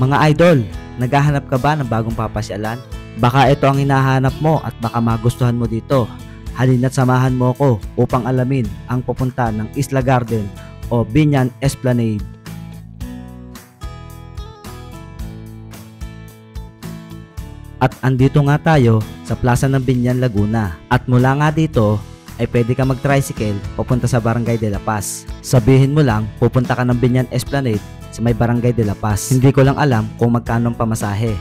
Mga idol, naghahanap ka ba ng bagong papasyalan? Baka ito ang hinahanap mo at baka magustuhan mo dito. Halina't samahan mo ko upang alamin ang pupunta ng Isla Garden o Binyan Esplanade. At andito nga tayo sa Plaza ng Binyan, Laguna. At mula nga dito ay pwede ka mag-tricycle papunta sa Barangay de la Paz. Sabihin mo lang pupunta ka ng Binyan Esplanade sa may Barangay de la Paz. Hindi ko lang alam kung magkano ang pamasahe.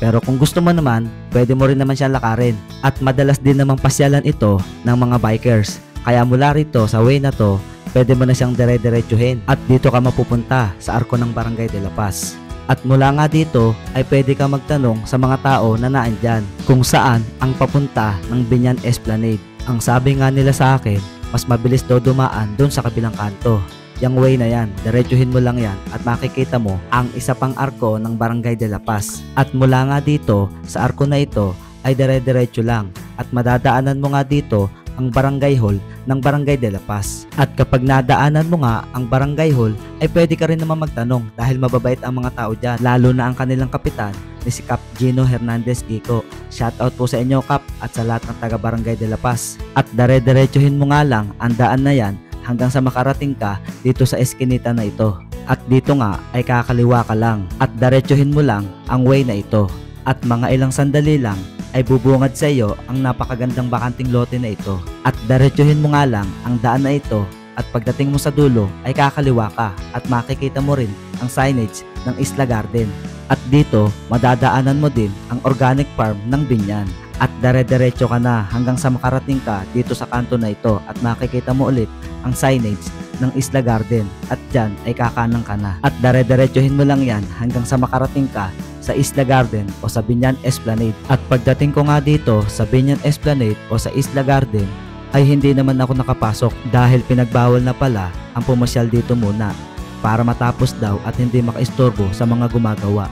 Pero kung gusto mo naman, pwede mo rin naman siyang lakarin. At madalas din namang pasyalan ito ng mga bikers. Kaya mula rito sa way na to, pwede mo na siyang dire-diretsuhin. At dito ka mapupunta sa arko ng Barangay de la Paz. At mula nga dito ay pwede ka magtanong sa mga tao na naandyan kung saan ang papunta ng Binyan Esplanade. Ang sabi nga nila sa akin, mas mabilis daw dumaan doon sa kabilang kanto. Yang way na yan, diretsuhin mo lang yan at makikita mo ang isa pang arko ng Barangay de la Paz. At mula nga dito sa arko na ito ay dire-diretso lang at madadaanan mo nga dito ang Barangay Hall ng Barangay de la Paz. At kapag nadaanan mo nga ang Barangay Hall ay pwede ka rin naman magtanong dahil mababait ang mga tao dyan, lalo na ang kanilang kapitan ni si Cap Gino Hernandez Kiko. Shoutout po sa inyo, Cap, at sa lahat ng taga Barangay de la Paz. At dire-diretsuhin mo nga lang ang daan na yan hanggang sa makarating ka dito sa eskinita na ito. At dito nga ay kakaliwa ka lang at diretsuhin mo lang ang way na ito. At mga ilang sandali lang ay bubungad sa iyo ang napakagandang bakanting lote na ito. At diretsuhin mo nga lang ang daan na ito at pagdating mo sa dulo ay kakaliwa ka at makikita mo rin ang signage ng Isla Garden. At dito madadaanan mo din ang organic farm ng Binyan. At dire-diretso ka na hanggang sa makarating ka dito sa kanto na ito at makikita mo ulit ang signage ng Isla Garden at dyan ay kakanang ka na. At dire-diretsuhin mo lang yan hanggang sa makarating ka sa Isla Garden o sa Binyan Esplanade. At pagdating ko nga dito sa Binyan Esplanade o sa Isla Garden ay hindi naman ako nakapasok dahil pinagbawal na pala ang pumasyal dito muna para matapos daw at hindi makaistorbo sa mga gumagawa.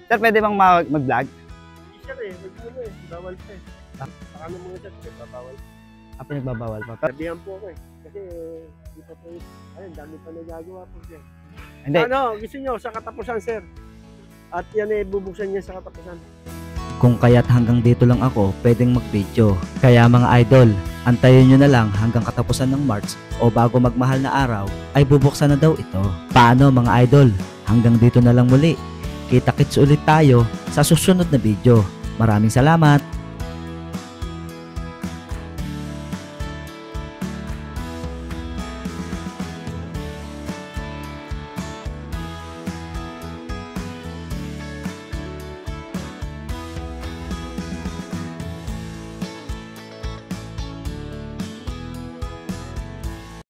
Sir, pwede bang mag-vlog? Sir mag-ano bawal pa eh. Saka ng mga chat, nagbabawal. Pinagbabawal pa. Sabihan po ako eh. Kasi di pa po, ayun, dami pa nagagawa po siya. Hindi. Ano, gusto nyo sa katapusan, sir? At yan eh, bubuksan niya sa katapusan. Kung kaya't hanggang dito lang ako pwedeng mag-video. Kaya mga idol, antayin nyo na lang hanggang katapusan ng March o bago magmahal na araw ay bubuksan na daw ito. Paano mga idol? Hanggang dito na lang muli. Kita-kits ulit tayo sa susunod na video. Maraming salamat!